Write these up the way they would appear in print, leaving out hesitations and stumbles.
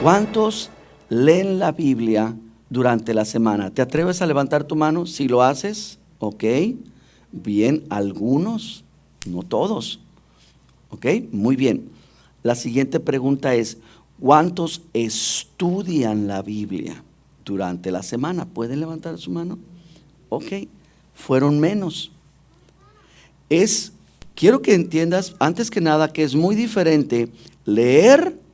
¿Cuántos leen la Biblia durante la semana? ¿Te atreves a levantar tu mano? Si lo haces, ok, bien, algunos, no todos, ok, muy bien. La siguiente pregunta es, ¿cuántos estudian la Biblia durante la semana? ¿Pueden levantar su mano? Ok, fueron menos. Quiero que entiendas, antes que nada, que es muy diferente leer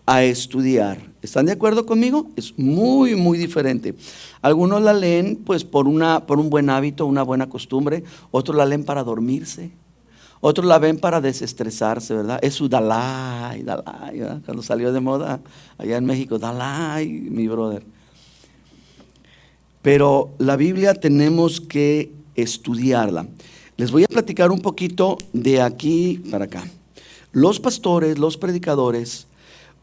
a estudiar. ¿Están de acuerdo conmigo? Es muy, muy diferente. Algunos la leen pues por un buen hábito, una buena costumbre. Otros la leen para dormirse. Otros la ven para desestresarse, ¿verdad? Es su Dalai, Dalai, ¿verdad? Cuando salió de moda allá en México, Dalai, mi brother. Pero la Biblia tenemos que estudiarla. Les voy a platicar un poquito de aquí para acá. Los pastores, los predicadores,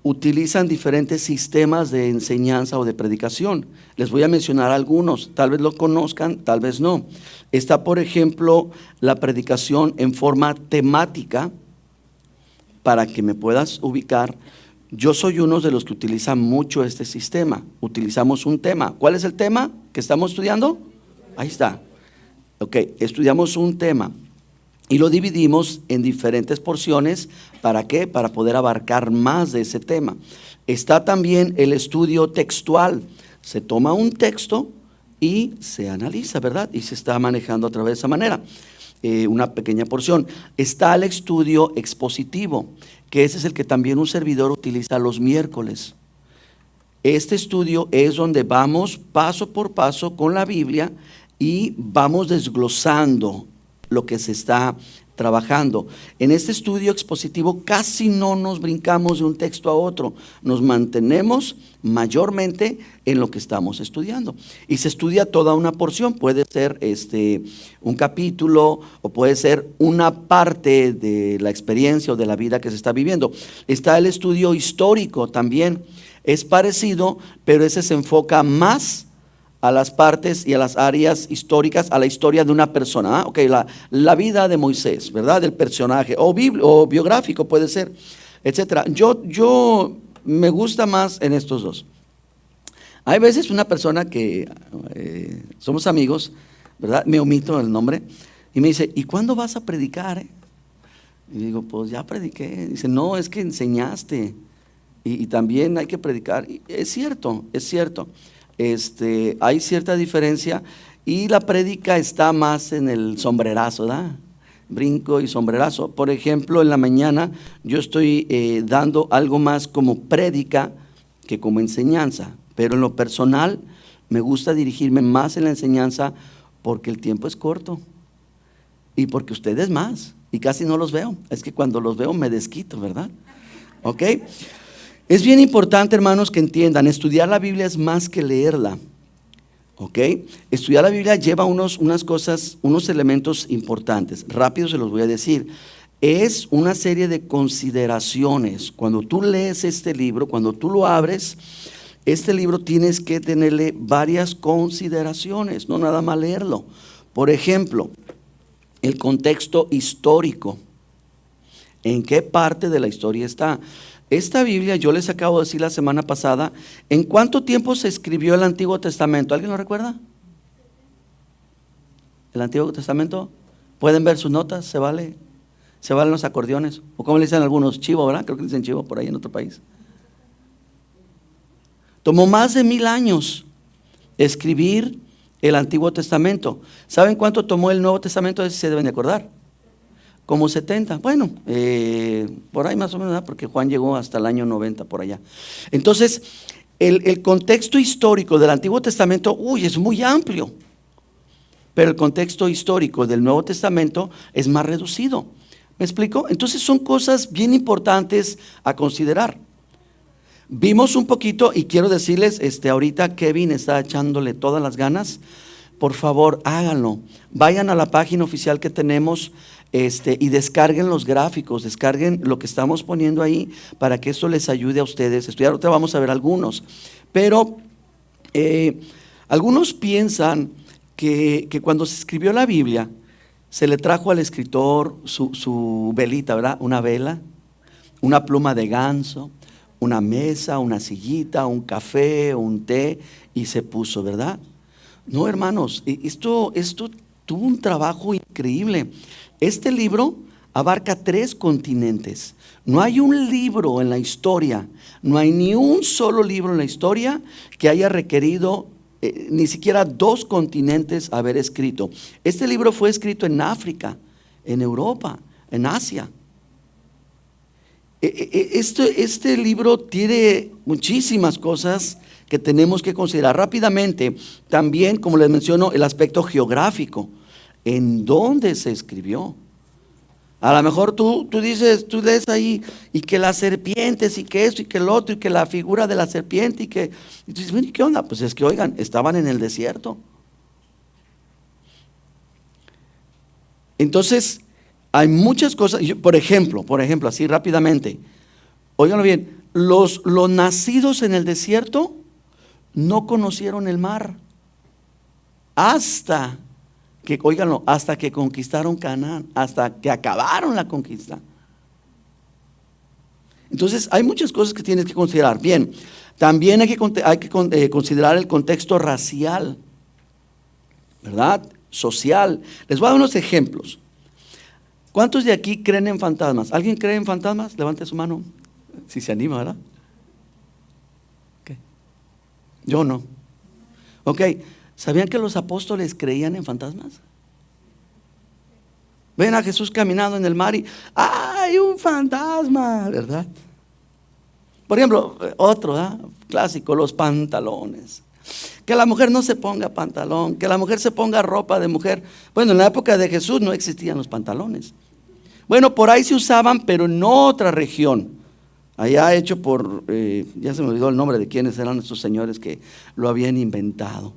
utilizan diferentes sistemas de enseñanza o de predicación. Les voy a mencionar algunos, tal vez lo conozcan, tal vez no. Está, por ejemplo, la predicación en forma temática, para que me puedas ubicar. Yo soy uno de los que utiliza mucho este sistema. Utilizamos un tema. ¿Cuál es el tema que estamos estudiando? Ahí está. Ok, estudiamos un tema y lo dividimos en diferentes porciones. ¿Para qué? Para poder abarcar más de ese tema. Está también el estudio textual. Se toma un texto y se analiza, ¿verdad? Y se está manejando a través de esa manera. Una pequeña porción. Está el estudio expositivo, que ese es el que también un servidor utiliza los miércoles. Este estudio es donde vamos paso por paso con la Biblia y vamos desglosando lo que se está trabajando. En este estudio expositivo casi no nos brincamos de un texto a otro, nos mantenemos mayormente en lo que estamos estudiando. Y se estudia toda una porción, puede ser un capítulo o puede ser una parte de la experiencia o de la vida que se está viviendo. Está el estudio histórico también, es parecido, pero ese se enfoca más a las partes y a las áreas históricas, a la historia de una persona. Ok, la vida de Moisés, ¿verdad? Del personaje, o biográfico puede ser, etcétera. Yo me gusta más en estos dos. Hay veces una persona que somos amigos, ¿verdad? Me omito el nombre y me dice, ¿y cuándo vas a predicar? Y digo, pues ya prediqué. Dice, no, es que enseñaste y también hay que predicar. Y es cierto, es cierto. Hay cierta diferencia y la prédica está más en el sombrerazo, ¿verdad? Brinco y sombrerazo. Por ejemplo, en la mañana yo estoy dando algo más como prédica que como enseñanza, pero en lo personal me gusta dirigirme más en la enseñanza porque el tiempo es corto y porque ustedes más y casi no los veo. Es que cuando los veo me desquito, ¿verdad? ¿Ok? Es bien importante, hermanos, que entiendan, estudiar la Biblia es más que leerla, ¿ok? Estudiar la Biblia lleva unos elementos importantes. Rápido se los voy a decir. Es una serie de consideraciones. Cuando tú lees este libro, cuando tú lo abres, este libro tienes que tenerle varias consideraciones, no nada más leerlo. Por ejemplo, el contexto histórico. ¿En qué parte de la historia está? Esta Biblia, yo les acabo de decir la semana pasada, ¿en cuánto tiempo se escribió el Antiguo Testamento? ¿Alguien lo recuerda? ¿El Antiguo Testamento? ¿Pueden ver sus notas? ¿Se valen los acordeones? ¿O como le dicen algunos? Chivo, ¿verdad? Creo que le dicen chivo por ahí en otro país. Tomó más de 1000 años escribir el Antiguo Testamento. ¿Saben cuánto tomó el Nuevo Testamento? Ese se deben de acordar. Como 70, bueno, por ahí más o menos, ¿verdad? Porque Juan llegó hasta el año 90 por allá. Entonces, el contexto histórico del Antiguo Testamento, es muy amplio, pero el contexto histórico del Nuevo Testamento es más reducido. ¿Me explico? Entonces son cosas bien importantes a considerar. Vimos un poquito y quiero decirles, ahorita Kevin está echándole todas las ganas. Por favor, háganlo. Vayan a la página oficial que tenemos y descarguen los gráficos, descarguen lo que estamos poniendo ahí para que esto les ayude a ustedes a estudiar. Ahorita vamos a ver algunos. Pero algunos piensan que cuando se escribió la Biblia, se le trajo al escritor su velita, ¿verdad? Una vela, una pluma de ganso, una mesa, una sillita, un café, un té, y se puso, ¿verdad? No, hermanos, esto tuvo un trabajo increíble. Este libro abarca 3 continentes. No hay un libro en la historia, no hay ni un solo libro en la historia que haya requerido ni siquiera 2 continentes haber escrito. Este libro fue escrito en África, en Europa, en Asia. Este libro tiene muchísimas cosas que tenemos que considerar rápidamente. También, como les menciono, el aspecto geográfico. ¿En dónde se escribió? A lo mejor tú dices, tú lees ahí, y que las serpientes, y que esto, y que el otro, y que la figura de la serpiente, y tú dices, bueno, ¿y qué onda? Pues es que, oigan, estaban en el desierto. Entonces, hay muchas cosas, por ejemplo, así rápidamente, óiganlo bien, los nacidos en el desierto no conocieron el mar hasta que, óiganlo, hasta que conquistaron Canaán, hasta que acabaron la conquista. Entonces, hay muchas cosas que tienes que considerar. Bien, también hay que considerar el contexto racial, ¿verdad? Social. Les voy a dar unos ejemplos. ¿Cuántos de aquí creen en fantasmas? ¿Alguien cree en fantasmas? Levante su mano. Si se anima, ¿verdad? Okay. Yo no. Ok, ¿sabían que los apóstoles creían en fantasmas? Ven a Jesús caminando en el mar y ¡hay un fantasma! ¿Verdad? Por ejemplo, otro, ¿verdad? Clásico, los pantalones. Que la mujer no se ponga pantalón, que la mujer se ponga ropa de mujer. Bueno, en la época de Jesús no existían los pantalones. Bueno, por ahí se usaban, pero en otra región. Allá hecho por, ya se me olvidó el nombre de quiénes eran estos señores que lo habían inventado.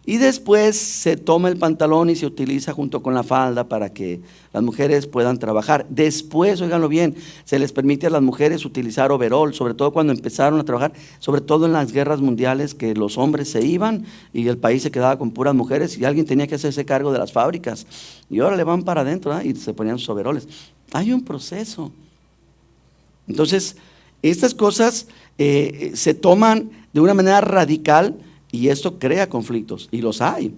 Y después se toma el pantalón y se utiliza junto con la falda para que las mujeres puedan trabajar. Después, óiganlo bien, se les permite a las mujeres utilizar overol, sobre todo cuando empezaron a trabajar, sobre todo en las guerras mundiales, que los hombres se iban y el país se quedaba con puras mujeres y alguien tenía que hacerse cargo de las fábricas. Y ahora le van para adentro, ¿eh? Y se ponían sus overoles. Hay un proceso. Entonces, estas cosas se toman de una manera radical. Y esto crea conflictos, y los hay.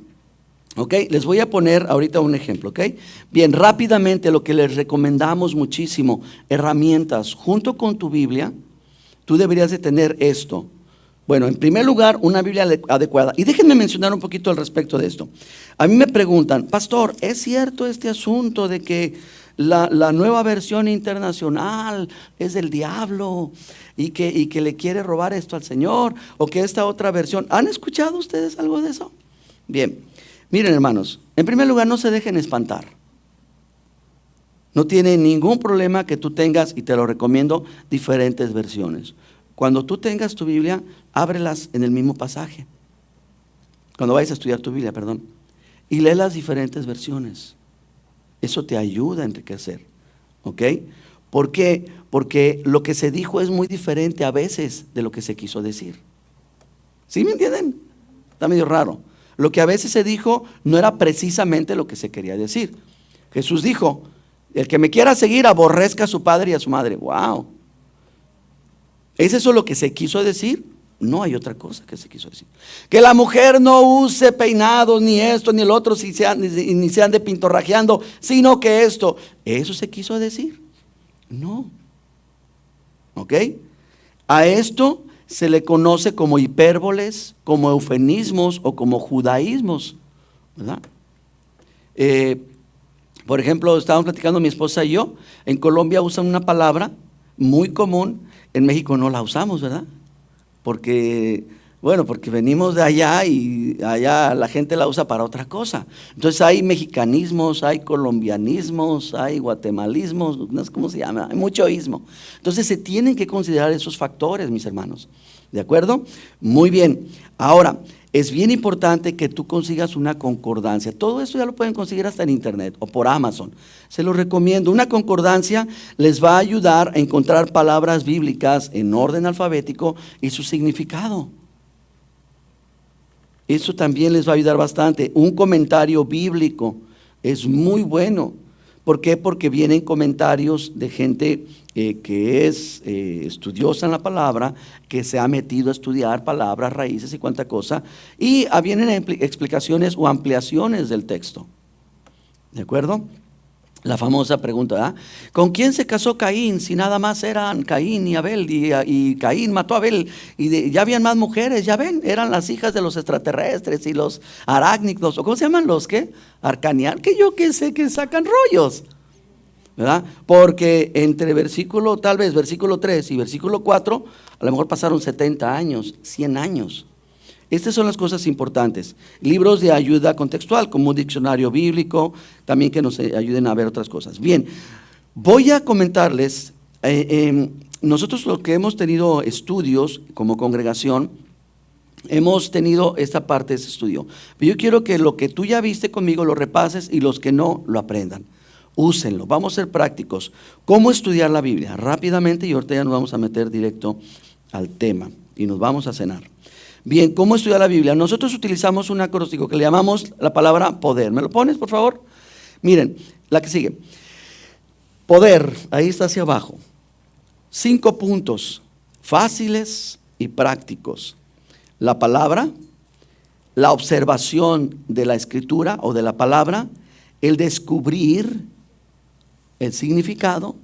Ok, les voy a poner ahorita un ejemplo, ok. Bien, rápidamente lo que les recomendamos muchísimo, herramientas, junto con tu Biblia, tú deberías de tener esto. Bueno, en primer lugar, una Biblia adecuada. Y déjenme mencionar un poquito al respecto de esto. A mí me preguntan, pastor, ¿es cierto este asunto de que la nueva versión internacional es del diablo y que le quiere robar esto al Señor, o que esta otra versión? ¿Han escuchado ustedes algo de eso? Bien, miren, hermanos, en primer lugar, no se dejen espantar. No tiene ningún problema que tú tengas, y te lo recomiendo, diferentes versiones. Cuando tú tengas tu Biblia, ábrelas en el mismo pasaje. Cuando vayas a estudiar tu Biblia, perdón, y lee las diferentes versiones. Eso te ayuda a enriquecer, ¿ok? ¿Por qué? Porque lo que se dijo es muy diferente a veces de lo que se quiso decir. ¿Sí me entienden? Está medio raro. Lo que a veces se dijo no era precisamente lo que se quería decir. Jesús dijo, el que me quiera seguir aborrezca a su padre y a su madre. ¡Wow! ¿Es eso lo que se quiso decir? No hay otra cosa que se quiso decir. Que la mujer no use peinados, ni esto, ni el otro, ni se ande pintorrajeando, sino que esto. ¿Eso se quiso decir? No. ¿Ok? A esto se le conoce como hipérboles, como eufemismos o como judaísmos, ¿verdad? Por ejemplo, estábamos platicando mi esposa y yo, en Colombia usan una palabra muy común, en México no la usamos, ¿verdad? Porque venimos de allá y allá la gente la usa para otra cosa. Entonces hay mexicanismos, hay colombianismos, hay guatemalismos, no sé cómo se llama, hay mucho ismo. Entonces se tienen que considerar esos factores, mis hermanos. ¿De acuerdo? Muy bien. Ahora, es bien importante que tú consigas una concordancia. Todo esto ya lo pueden conseguir hasta en internet o por Amazon. Se lo recomiendo. Una concordancia les va a ayudar a encontrar palabras bíblicas en orden alfabético y su significado. Eso también les va a ayudar bastante. Un comentario bíblico es muy bueno ¿Por qué? Porque vienen comentarios de gente que es estudiosa en la palabra, que se ha metido a estudiar palabras, raíces y cuánta cosa, y vienen explicaciones o ampliaciones del texto. ¿De acuerdo? La famosa pregunta, ¿verdad? ¿Con quién se casó Caín si nada más eran Caín y Abel y Caín mató a Abel y ya habían más mujeres? Ya ven, eran las hijas de los extraterrestres y los arácnidos, o ¿cómo se llaman los qué? Arcanian, que yo que sé que sacan rollos, ¿verdad? Porque entre tal vez versículo 3 y versículo 4, a lo mejor pasaron 70 años, 100 años. Estas son las cosas importantes. Libros de ayuda contextual, como un diccionario bíblico, también que nos ayuden a ver otras cosas. Bien, voy a comentarles, nosotros los que hemos tenido estudios como congregación, hemos tenido esta parte de ese estudio. Pero yo quiero que lo que tú ya viste conmigo lo repases y los que no, lo aprendan. Úsenlo, vamos a ser prácticos. ¿Cómo estudiar la Biblia? Rápidamente, y ahorita ya nos vamos a meter directo al tema y nos vamos a cenar. Bien, ¿cómo estudiar la Biblia? Nosotros utilizamos un acróstico que le llamamos la palabra poder. ¿Me lo pones, por favor? Miren, la que sigue. Poder, ahí está hacia abajo. 5 puntos fáciles y prácticos. La palabra, la observación de la escritura o de la palabra, el descubrir el significado,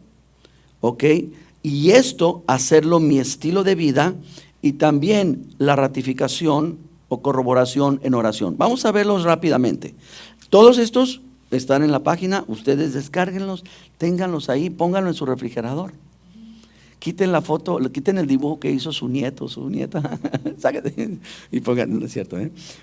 ¿ok? Y esto, hacerlo mi estilo de vida. Y también la ratificación o corroboración en oración. Vamos a verlos rápidamente. Todos estos están en la página, ustedes descárguenlos, ténganlos ahí, pónganlo en su refrigerador. Quiten la foto, quiten el dibujo que hizo su nieto, su nieta, y pónganlo, no es cierto,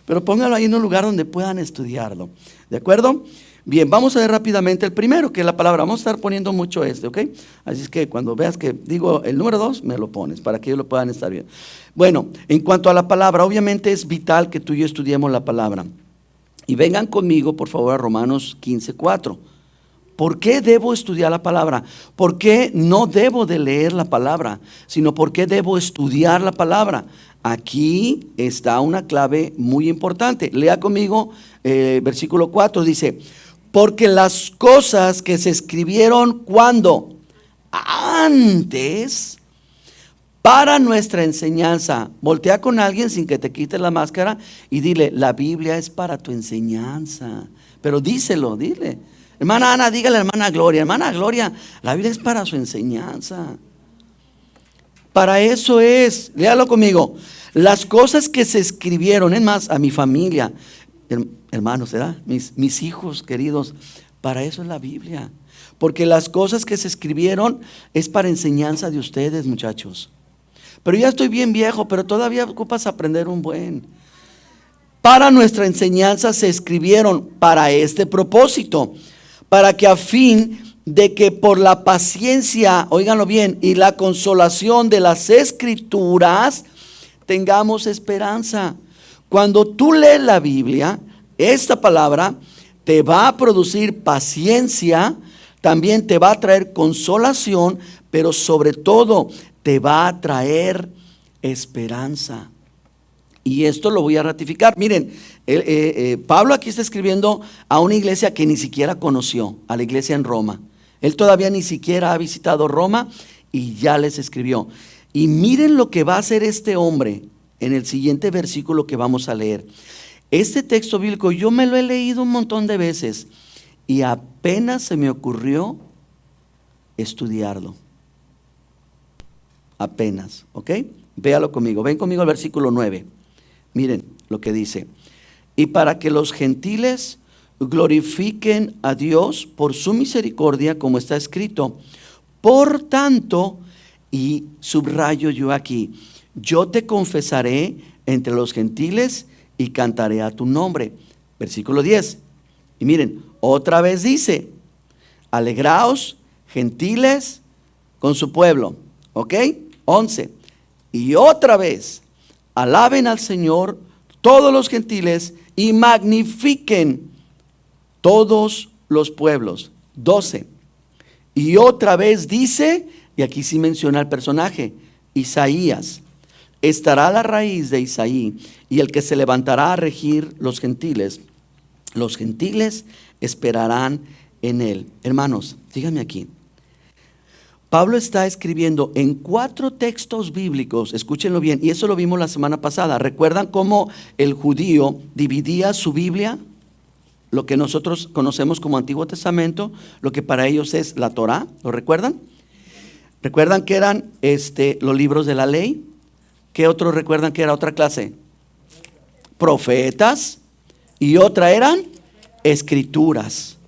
pero pónganlo ahí en un lugar donde puedan estudiarlo. ¿De acuerdo? Bien, vamos a ver rápidamente el primero, que es la palabra. Vamos a estar poniendo mucho ¿ok? Así es que cuando veas que digo el número 2, me lo pones para que ellos lo puedan estar viendo. Bueno, en cuanto a la palabra, obviamente es vital que tú y yo estudiemos la palabra. Y vengan conmigo, por favor, a Romanos 15:4. ¿Por qué debo estudiar la palabra? ¿Por qué no debo de leer la palabra? Sino ¿por qué debo estudiar la palabra? Aquí está una clave muy importante. Lea conmigo versículo 4, dice: porque las cosas que se escribieron cuando antes para nuestra enseñanza. Voltea con alguien sin que te quites la máscara y dile: la Biblia es para tu enseñanza. Pero díselo, dile. Hermana Ana, dígale a la hermana Gloria, la Biblia es para su enseñanza. Para eso es, léalo conmigo. Las cosas que se escribieron, es más, a mi familia, hermanos, ¿verdad? Mis hijos queridos, para eso es la Biblia. Porque las cosas que se escribieron es para enseñanza de ustedes, muchachos. Pero ya estoy bien viejo, pero todavía ocupas aprender un buen. Para nuestra enseñanza se escribieron para este propósito, para que a fin de que por la paciencia, óiganlo bien, y la consolación de las escrituras, tengamos esperanza. Cuando tú lees la Biblia, esta palabra te va a producir paciencia, también te va a traer consolación, pero sobre todo te va a traer esperanza. Y esto lo voy a ratificar. Miren, Pablo aquí está escribiendo a una iglesia que ni siquiera conoció, a la iglesia en Roma. Él todavía ni siquiera ha visitado Roma y ya les escribió. Y miren lo que va a hacer este hombre en el siguiente versículo que vamos a leer. Este texto bíblico yo me lo he leído un montón de veces y apenas se me ocurrió estudiarlo. Apenas, ¿ok? Véalo conmigo, ven conmigo al versículo 9. Miren lo que dice: y para que los gentiles glorifiquen a Dios por su misericordia, como está escrito, por tanto, y subrayo yo aquí, yo te confesaré entre los gentiles y cantaré a tu nombre. Versículo 10. Y miren, otra vez dice: alegraos, gentiles, con su pueblo. ¿Ok? 11. Y otra vez, alaben al Señor todos los gentiles y magnifiquen todos los pueblos. 12. Y otra vez dice, y aquí sí menciona el personaje, Isaías: estará la raíz de Isaí y el que se levantará a regir los gentiles esperarán en él. Hermanos, díganme aquí. Pablo está escribiendo en 4 textos bíblicos, escúchenlo bien, y eso lo vimos la semana pasada. ¿Recuerdan cómo el judío dividía su Biblia? Lo que nosotros conocemos como Antiguo Testamento, lo que para ellos es la Torá, ¿lo recuerdan? ¿Recuerdan que eran los libros de la ley? ¿Qué otros recuerdan que era otra clase? Profetas, y otra eran escrituras.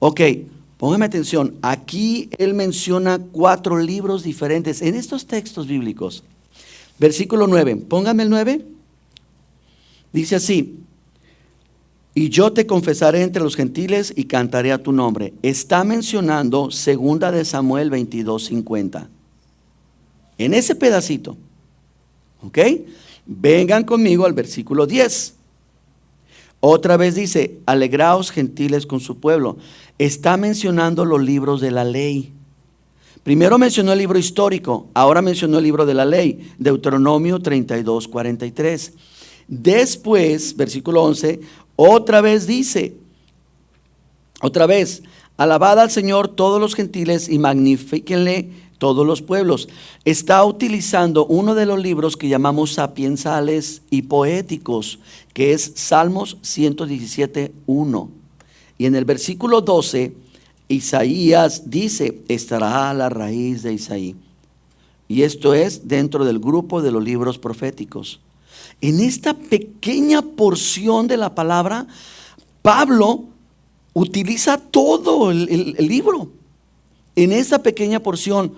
Ok, póngame atención, aquí él menciona 4 libros diferentes en estos textos bíblicos. Versículo 9, póngame el 9. Dice así: y yo te confesaré entre los gentiles y cantaré a tu nombre. Está mencionando 2 de Samuel 22:50. En ese pedacito, ¿ok? Vengan conmigo al versículo 10. Otra vez dice: alegraos gentiles con su pueblo. Está mencionando los libros de la ley. Primero mencionó el libro histórico, ahora mencionó el libro de la ley, Deuteronomio 32:43. Después, versículo 11, otra vez dice, alabad al Señor todos los gentiles y magnifíquenle todos los pueblos. Está utilizando uno de los libros que llamamos sapiensales y poéticos, que es Salmos 117:1. Y en el versículo 12, Isaías dice: estará la raíz de Isaí. Y esto es dentro del grupo de los libros proféticos. En esta pequeña porción de la palabra, Pablo utiliza todo el libro. En esa pequeña porción.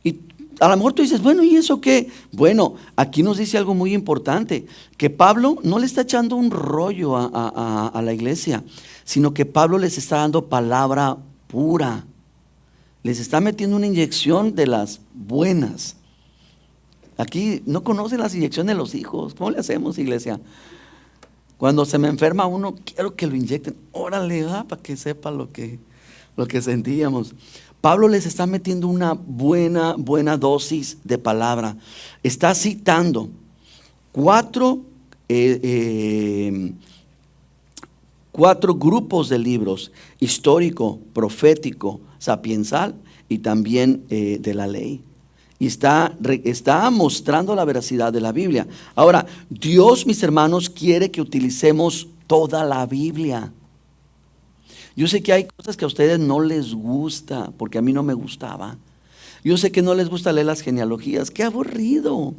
Y a lo mejor tú dices, bueno, ¿y eso qué? Bueno, aquí nos dice algo muy importante, que Pablo no le está echando un rollo a la iglesia, sino que Pablo les está dando palabra pura. Les está metiendo una inyección de las buenas. Aquí no conocen las inyecciones de los hijos. ¿Cómo le hacemos, iglesia? Cuando se me enferma uno, quiero que lo inyecten. Órale, para que sepa lo que sentíamos. Pablo les está metiendo una buena dosis de palabra. Está citando 4 grupos de libros: histórico, profético, sapiensal y también de la ley. Y está mostrando la veracidad de la Biblia. Ahora, Dios, mis hermanos, quiere que utilicemos toda la Biblia. Yo sé que hay cosas que a ustedes no les gusta, porque a mí no me gustaba. Yo sé que no les gusta leer las genealogías, qué aburrido.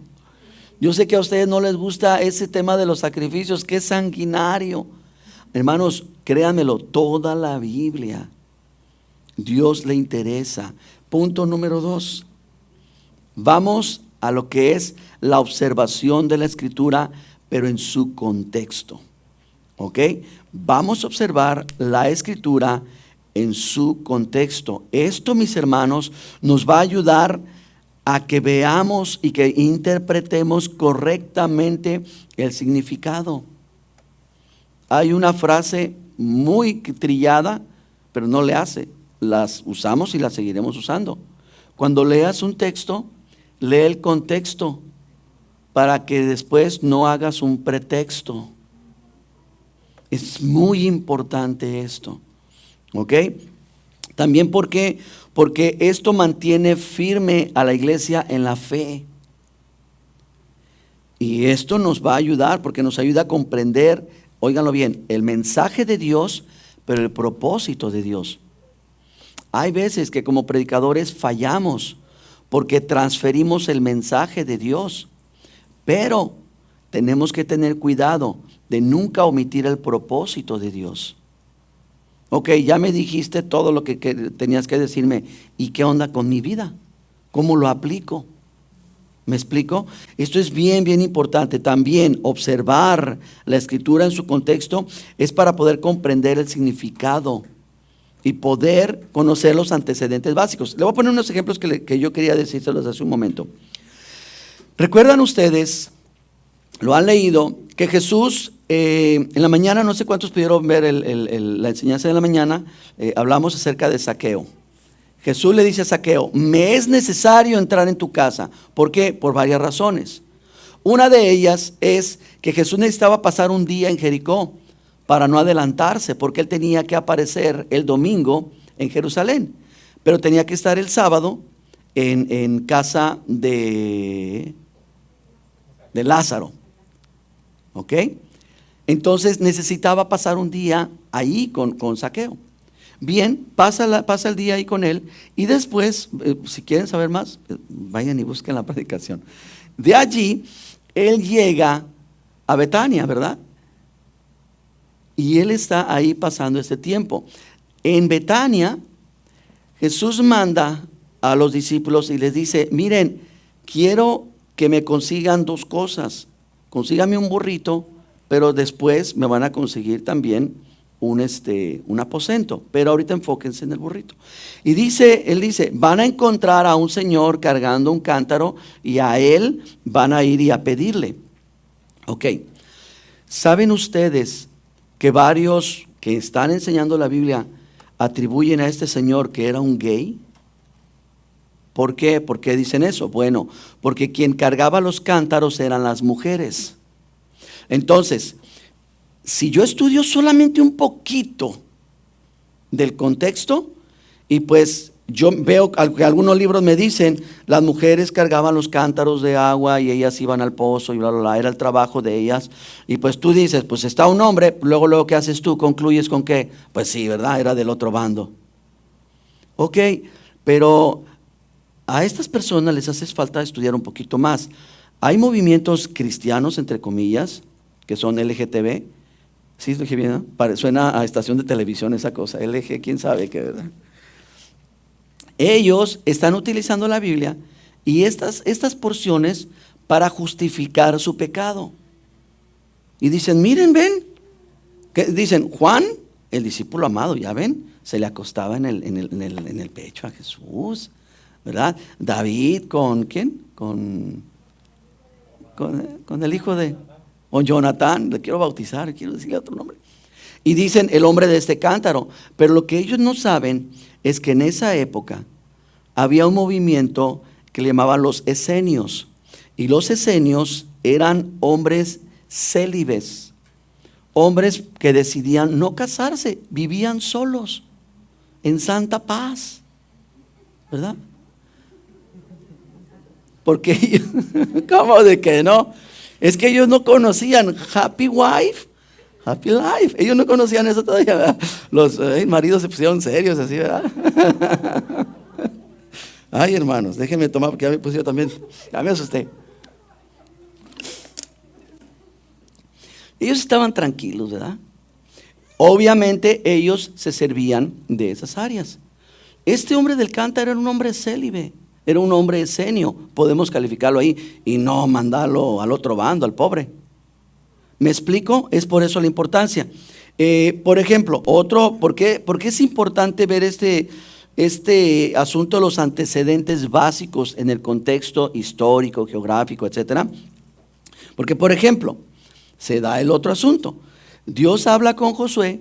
Yo sé que a ustedes no les gusta ese tema de los sacrificios, qué sanguinario. Hermanos, créanmelo, toda la Biblia, Dios le interesa. Punto número 2. Vamos a lo que es la observación de la Escritura, pero en su contexto. ¿Ok? Vamos a observar la Escritura en su contexto. Esto, mis hermanos, nos va a ayudar a que veamos y que interpretemos correctamente el significado. Hay una frase muy trillada, pero no le hace. Las usamos y las seguiremos usando. Cuando leas un texto, lee el contexto para que después no hagas un pretexto. Es muy importante esto, ¿ok? También porque esto mantiene firme a la iglesia en la fe. Y esto nos va a ayudar porque nos ayuda a comprender, óiganlo bien, el mensaje de Dios, pero el propósito de Dios. Hay veces que como predicadores fallamos porque transferimos el mensaje de Dios, pero tenemos que tener cuidado de nunca omitir el propósito de Dios. Ok, ya me dijiste todo lo que tenías que decirme. ¿Y qué onda con mi vida? ¿Cómo lo aplico? ¿Me explico? Esto es bien importante. También observar la Escritura en su contexto es para poder comprender el significado y poder conocer los antecedentes básicos. Le voy a poner unos ejemplos que yo quería decírselos hace un momento. ¿Recuerdan ustedes, lo han leído, que Jesús en la mañana, no sé cuántos pudieron ver la enseñanza de la mañana, hablamos acerca de Zaqueo. Jesús le dice a Zaqueo: me es necesario entrar en tu casa. ¿Por qué? Por varias razones. Una de ellas es que Jesús necesitaba pasar un día en Jericó para no adelantarse, porque él tenía que aparecer el domingo en Jerusalén, pero tenía que estar el sábado en casa de Lázaro. ¿Ok? Entonces necesitaba pasar un día ahí con Zaqueo. Bien, pasa el día ahí con él y después, si quieren saber más, vayan y busquen la predicación. De allí, él llega a Betania, ¿verdad? Y él está ahí pasando este tiempo. En Betania, Jesús manda a los discípulos y les dice, miren, quiero que me consigan dos cosas. Consíganme un burrito, pero después me van a conseguir también un aposento, pero ahorita enfóquense en el burrito. Y él dice, van a encontrar a un señor cargando un cántaro y a él van a ir y a pedirle. Ok, ¿saben ustedes que varios que están enseñando la Biblia atribuyen a este señor que era un gay? ¿Por qué? ¿Por qué dicen eso? Bueno, porque quien cargaba los cántaros eran las mujeres. Entonces, si yo estudio solamente un poquito del contexto, y pues yo veo que algunos libros me dicen, las mujeres cargaban los cántaros de agua y ellas iban al pozo y bla, bla, bla, era el trabajo de ellas, y pues tú dices, pues está un hombre, luego ¿qué haces tú? ¿Concluyes con qué? Pues sí, ¿verdad? Era del otro bando. Ok, pero a estas personas les hace falta estudiar un poquito más. Hay movimientos cristianos, entre comillas, que son LGTB. Sí, dije bien, ¿no? Suena a estación de televisión esa cosa, LG, quién sabe qué, ¿verdad? Ellos están utilizando la Biblia y estas porciones para justificar su pecado. Y dicen, miren, ven, que dicen, Juan, el discípulo amado, ya ven, se le acostaba en el pecho a Jesús, ¿verdad? David, ¿con quién? Con el hijo de... O Jonatán, le quiero bautizar, quiero decirle otro nombre. Y dicen el hombre de este cántaro. Pero lo que ellos no saben es que en esa época había un movimiento que le llamaban los esenios. Y los esenios eran hombres célibes, hombres que decidían no casarse, vivían solos, en santa paz, ¿verdad? Porque, ¿cómo de que no? Es que ellos no conocían happy wife, happy life. Ellos no conocían eso todavía, ¿verdad? Los maridos se pusieron serios así, ¿verdad? Ay, hermanos, déjenme tomar porque ya me puse yo también, ya me asusté. Ellos estaban tranquilos, ¿verdad? Obviamente ellos se servían de esas áreas. Este hombre del cántaro era un hombre célibe. Era un hombre esenio, podemos calificarlo ahí y no mandarlo al otro bando, al pobre. ¿Me explico? Es por eso la importancia. Por ejemplo, ¿por qué es importante ver este asunto de los antecedentes básicos en el contexto histórico, geográfico, etcétera? Porque, por ejemplo, se da el otro asunto. Dios habla con Josué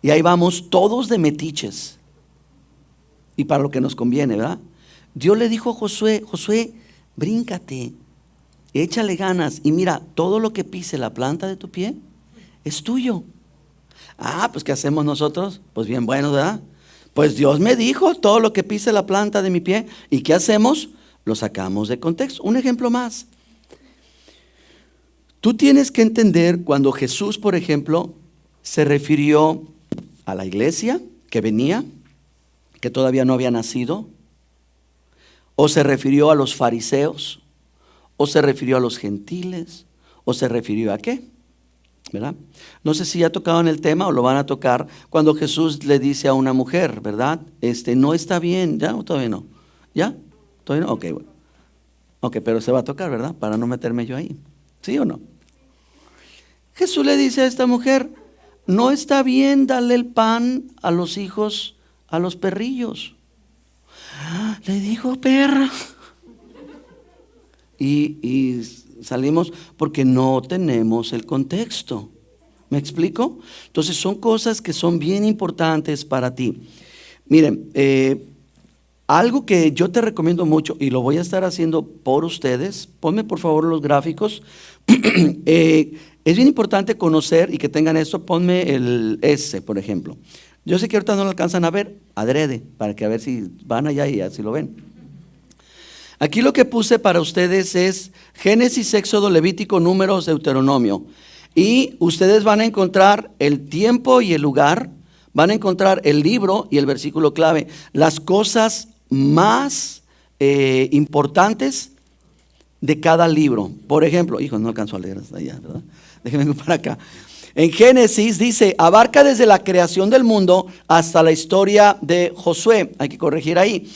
y ahí vamos todos de metiches. Y para lo que nos conviene, ¿verdad? Dios le dijo a Josué, bríncate, échale ganas y mira, todo lo que pise la planta de tu pie es tuyo. Ah, pues ¿qué hacemos nosotros? Pues bien bueno, ¿verdad? Pues Dios me dijo, todo lo que pise la planta de mi pie. ¿Y qué hacemos? Lo sacamos de contexto. Un ejemplo más. Tú tienes que entender cuando Jesús, por ejemplo, se refirió a la iglesia que venía, que todavía no había nacido, o se refirió a los fariseos, o se refirió a los gentiles, o se refirió a qué, ¿verdad? No sé si ya tocaron el tema o lo van a tocar cuando Jesús le dice a una mujer, ¿verdad? No está bien, ¿ya o todavía no? ¿Ya? ¿Todavía no? Ok, bueno. Ok, pero se va a tocar, ¿verdad? Para no meterme yo ahí, ¿sí o no? Jesús le dice a esta mujer, no está bien darle el pan a los hijos, a los perrillos. Le dijo perra. Y salimos porque no tenemos el contexto. ¿Me explico? Entonces son cosas que son bien importantes para ti. Miren, algo que yo te recomiendo mucho y lo voy a estar haciendo por ustedes, ponme por favor los gráficos. Es bien importante conocer y que tengan esto, ponme el S, por ejemplo. Yo sé que ahorita no lo alcanzan a ver, adrede, para que a ver si van allá y así lo ven. Aquí lo que puse para ustedes es Génesis, Éxodo, Levítico, Números, Deuteronomio. Y ustedes van a encontrar el tiempo y el lugar, van a encontrar el libro y el versículo clave. Las cosas más importantes de cada libro. Por ejemplo, hijo, no alcanzo a leer hasta allá, ¿verdad? Déjenme ir para acá. En Génesis dice, abarca desde la creación del mundo hasta la historia de Josué. Hay que corregir ahí.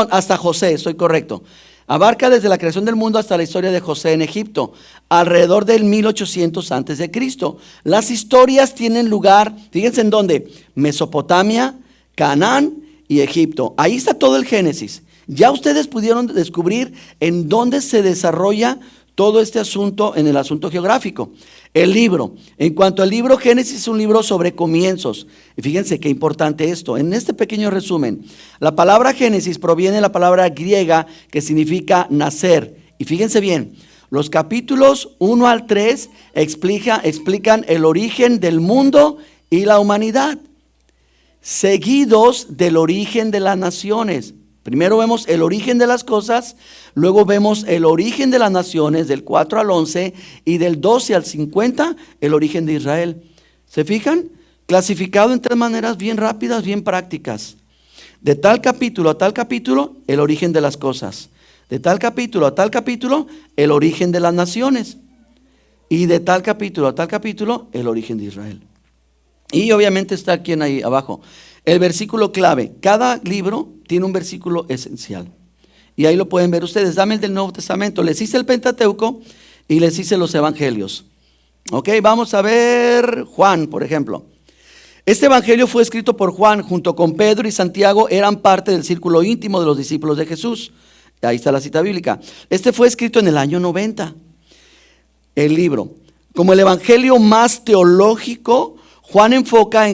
Hasta José, estoy correcto. Abarca desde la creación del mundo hasta la historia de José en Egipto, alrededor del 1800 antes de Cristo. Las historias tienen lugar, fíjense en dónde, Mesopotamia, Canaán y Egipto. Ahí está todo el Génesis. Ya ustedes pudieron descubrir en dónde se desarrolla todo este asunto en el asunto geográfico. El libro, en cuanto al libro, Génesis es un libro sobre comienzos. Y fíjense qué importante esto. En este pequeño resumen, la palabra Génesis proviene de la palabra griega que significa nacer. Y fíjense bien, los capítulos 1 al 3 explican el origen del mundo y la humanidad, seguidos del origen de las naciones. Primero vemos el origen de las cosas, luego vemos el origen de las naciones del 4 al 11 y del 12 al 50 el origen de Israel. ¿Se fijan? Clasificado en tres maneras bien rápidas, bien prácticas. De tal capítulo a tal capítulo, el origen de las cosas. De tal capítulo a tal capítulo, el origen de las naciones. Y de tal capítulo a tal capítulo, el origen de Israel. Y obviamente está aquí ahí abajo. El versículo clave. Cada libro tiene un versículo esencial. Y ahí lo pueden ver ustedes. Dame el del Nuevo Testamento. Les hice el Pentateuco y les hice los Evangelios. Ok, vamos a ver Juan, por ejemplo. Este evangelio fue escrito por Juan, junto con Pedro y Santiago, eran parte del círculo íntimo de los discípulos de Jesús. Ahí está la cita bíblica. Este fue escrito en el año 90. El libro. Como el evangelio más teológico, Juan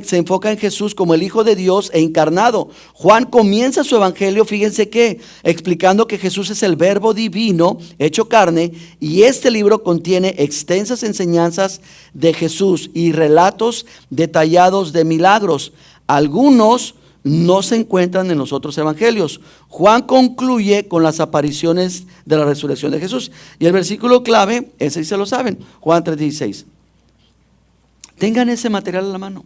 se enfoca en Jesús como el Hijo de Dios e encarnado. Juan comienza su evangelio, fíjense que, explicando que Jesús es el verbo divino hecho carne, y este libro contiene extensas enseñanzas de Jesús y relatos detallados de milagros. Algunos no se encuentran en los otros evangelios. Juan concluye con las apariciones de la resurrección de Jesús. Y el versículo clave, ese sí se lo saben, Juan 3:16. Tengan ese material a la mano.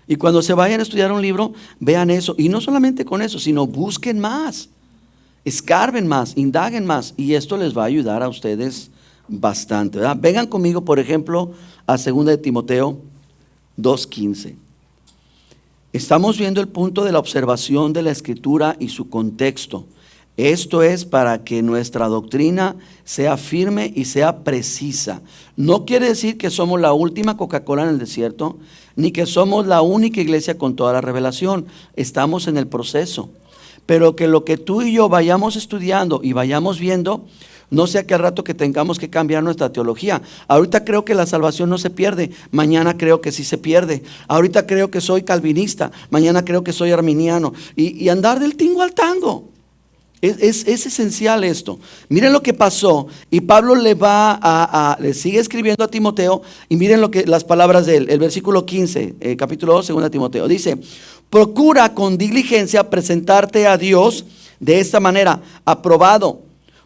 Y cuando se vayan a estudiar un libro, vean eso. Y no solamente con eso, sino busquen más. Escarben más, indaguen más. Y esto les va a ayudar a ustedes bastante, ¿verdad? Vengan conmigo, por ejemplo, a 2 de Timoteo 2:15. Estamos viendo el punto de la observación de la Escritura y su contexto. Esto es para que nuestra doctrina sea firme y sea precisa. No quiere decir que somos la última Coca-Cola en el desierto, ni que somos la única iglesia con toda la revelación. Estamos en el proceso. Pero que lo que tú y yo vayamos estudiando y vayamos viendo, no sea que al rato que tengamos que cambiar nuestra teología. Ahorita creo que la salvación no se pierde, mañana creo que sí se pierde. Ahorita creo que soy calvinista, mañana creo que soy arminiano. Y andar del tingo al tango. Es esencial esto. Miren lo que pasó. Y Pablo le sigue escribiendo a Timoteo. Y miren las palabras de él. El versículo 15, capítulo 2, 2 Timoteo. Dice: procura con diligencia presentarte a Dios de esta manera, aprobado,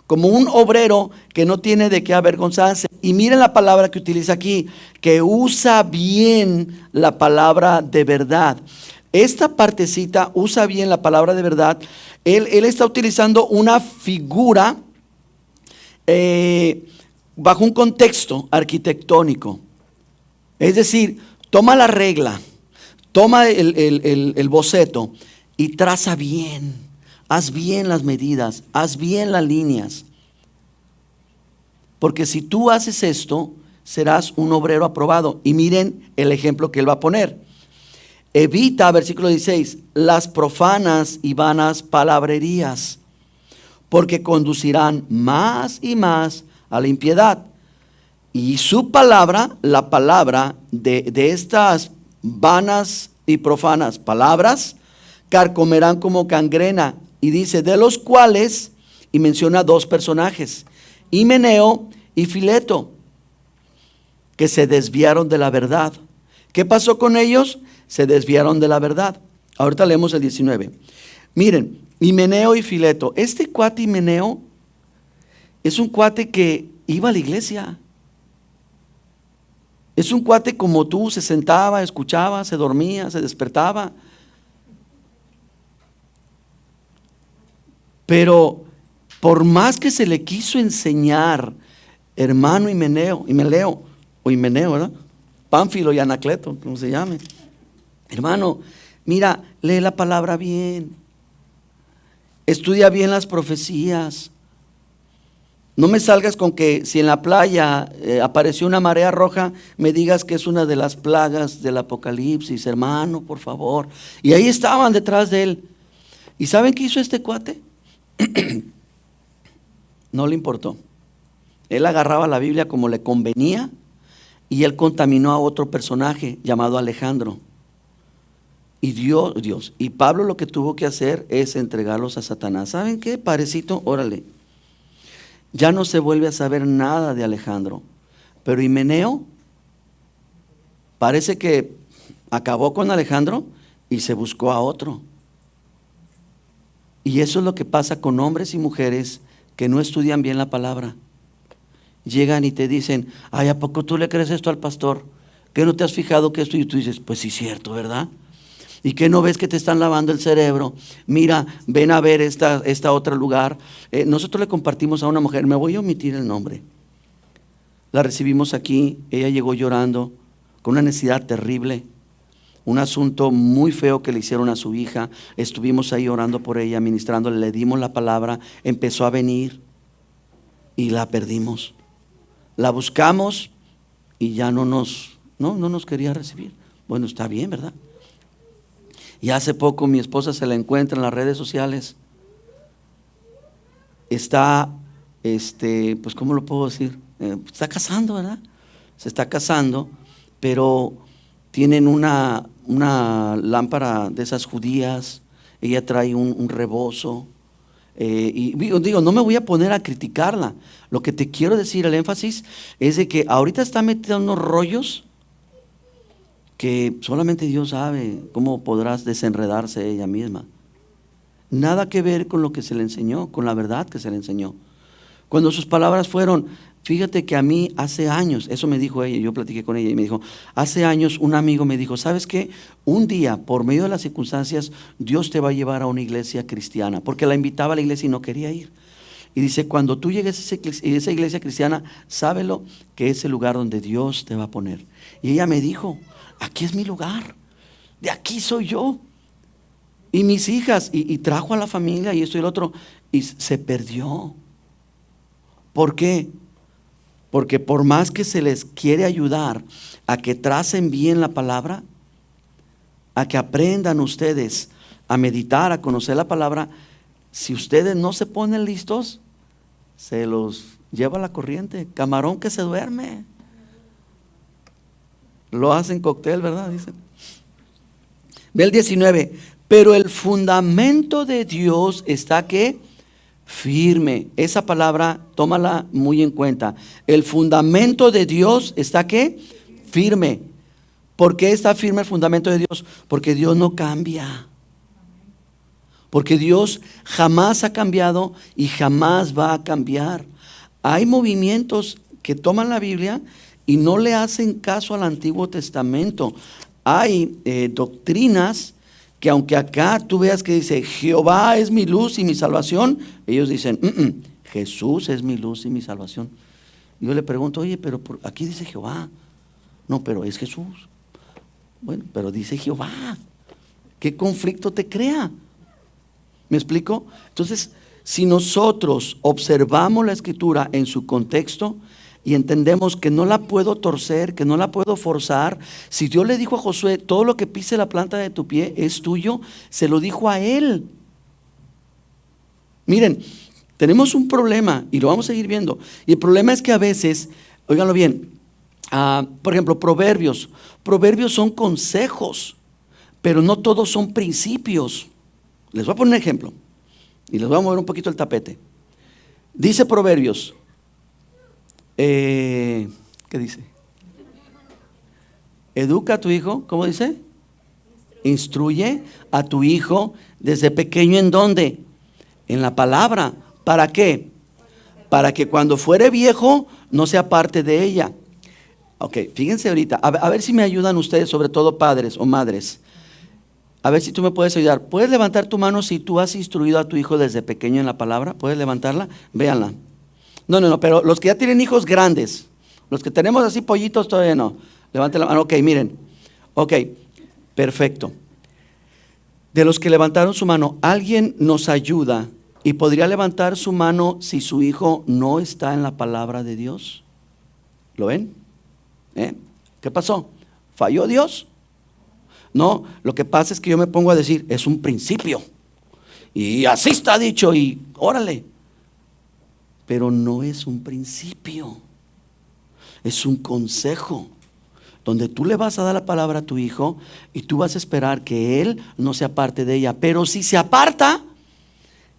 como un obrero que no tiene de qué avergonzarse. Y miren la palabra que utiliza aquí, que usa bien la palabra de verdad. Esta partecita, usa bien la palabra de verdad. Él está utilizando una figura bajo un contexto arquitectónico. Es decir, toma la regla, toma el boceto y traza bien. Haz bien las medidas, haz bien las líneas. Porque si tú haces esto, serás un obrero aprobado. Y miren el ejemplo que él va a poner. Evita, versículo 16, las profanas y vanas palabrerías, porque conducirán más y más a la impiedad. Y su palabra, la palabra de estas vanas y profanas palabras, carcomerán como gangrena. Y dice, de los cuales, y menciona dos personajes, Himeneo y Fileto, que se desviaron de la verdad. ¿Qué pasó con ellos? se desviaron de la verdad. Ahorita leemos el 19. Miren, Himeneo y Fileto. Este cuate Himeneo es un cuate que iba a la iglesia. Es un cuate como tú, se sentaba, escuchaba, se dormía, se despertaba. Pero por más que se le quiso enseñar, hermano Himeneo, ¿verdad? Pánfilo y Anacleto, como se llame. Hermano, mira, lee la palabra bien. Estudia bien las profecías. No me salgas con que si en la playa apareció una marea roja, me digas que es una de las plagas del Apocalipsis, hermano, por favor. Y ahí estaban detrás de él. ¿Y saben qué hizo este cuate? No le importó. Él agarraba la Biblia como le convenía y él contaminó a otro personaje llamado Alejandro. Y Dios, y Pablo lo que tuvo que hacer es entregarlos a Satanás. ¿Saben qué? Parecito, órale. Ya no se vuelve a saber nada de Alejandro. Pero Himeneo parece que acabó con Alejandro y se buscó a otro. Y eso es lo que pasa con hombres y mujeres que no estudian bien la palabra. Llegan y te dicen, ay, ¿a poco tú le crees esto al pastor? ¿Que no te has fijado que esto? Y tú dices, pues sí, cierto, ¿verdad? ¿Y que no ves que te están lavando el cerebro? Mira, ven a ver esta otro lugar. Nosotros le compartimos a una mujer, me voy a omitir el nombre. La recibimos aquí, ella llegó llorando con una necesidad terrible, un asunto muy feo que le hicieron a su hija. Estuvimos ahí orando por ella, ministrándole, le dimos la palabra, empezó a venir y la perdimos. La buscamos y ya no nos quería recibir. Bueno, está bien, ¿verdad? Y hace poco mi esposa se la encuentra en las redes sociales. Está, pues ¿cómo lo puedo decir? Está casando, ¿verdad? Se está casando, pero tienen una lámpara de esas judías. Ella trae un rebozo. Y digo, no me voy a poner a criticarla. Lo que te quiero decir, el énfasis es de que ahorita está metida en unos rollos que solamente Dios sabe cómo podrás desenredarse ella misma. Nada que ver con lo que se le enseñó, con la verdad que se le enseñó. Cuando sus palabras fueron, fíjate que a mí hace años, eso me dijo ella, yo platiqué con ella y me dijo, hace años un amigo me dijo, ¿sabes qué? Un día, por medio de las circunstancias, Dios te va a llevar a una iglesia cristiana, porque la invitaba a la iglesia y no quería ir. Y dice, cuando tú llegues a esa iglesia cristiana, sábelo que es el lugar donde Dios te va a poner. Y ella me dijo, aquí es mi lugar, de aquí soy yo. Y mis hijas, y trajo a la familia y esto y el otro, y se perdió. ¿Por qué? Porque por más que se les quiere ayudar a que tracen bien la palabra, a que aprendan ustedes a meditar, a conocer la palabra, si ustedes no se ponen listos, se los lleva la corriente, camarón que se duerme. Lo hacen cóctel, ¿verdad? Dicen. Ve el 19. Pero el fundamento de Dios está ¿qué? Firme. Esa palabra, tómala muy en cuenta. El fundamento de Dios está ¿qué? Firme. ¿Por qué está firme el fundamento de Dios? Porque Dios no cambia. Porque Dios jamás ha cambiado y jamás va a cambiar. Hay movimientos que toman la Biblia y no le hacen caso al Antiguo Testamento. Hay doctrinas que aunque acá tú veas que dice Jehová es mi luz y mi salvación, ellos dicen Jesús es mi luz y mi salvación. Yo le pregunto, oye, pero aquí dice Jehová. No, pero es Jesús. Bueno, pero dice Jehová. ¿Qué conflicto te crea? ¿Me explico? Entonces, si nosotros observamos la Escritura en su contexto y entendemos que no la puedo torcer, que no la puedo forzar, si Dios le dijo a Josué, todo lo que pise la planta de tu pie es tuyo, se lo dijo a él. Miren, tenemos un problema y lo vamos a seguir viendo. Y el problema es que a veces, óiganlo bien, por ejemplo, proverbios son consejos, pero no todos son principios. Les voy a poner un ejemplo y les voy a mover un poquito el tapete. Dice Proverbios, ¿qué dice? Educa a tu hijo, ¿cómo dice? Instruye a tu hijo desde pequeño, ¿en dónde? En la palabra. ¿Para qué? Para que cuando fuere viejo no se aparte de ella. Ok, fíjense ahorita, a ver si me ayudan ustedes, sobre todo padres o madres. A ver si tú me puedes ayudar. ¿Puedes levantar tu mano si tú has instruido a tu hijo desde pequeño en la palabra? ¿Puedes levantarla? Véanla. No, pero los que ya tienen hijos grandes, los que tenemos así pollitos todavía no. Levanten la mano. Ok, miren. Ok, perfecto. De los que levantaron su mano, ¿alguien nos ayuda y podría levantar su mano si su hijo no está en la palabra de Dios? ¿Lo ven? ¿Qué pasó? ¿Falló Dios? No, lo que pasa es que yo me pongo a decir, es un principio. Y así está dicho y órale. Pero no es un principio. Es un consejo. Donde tú le vas a dar la palabra a tu hijo y tú vas a esperar que él no se aparte de ella. Pero si se aparta,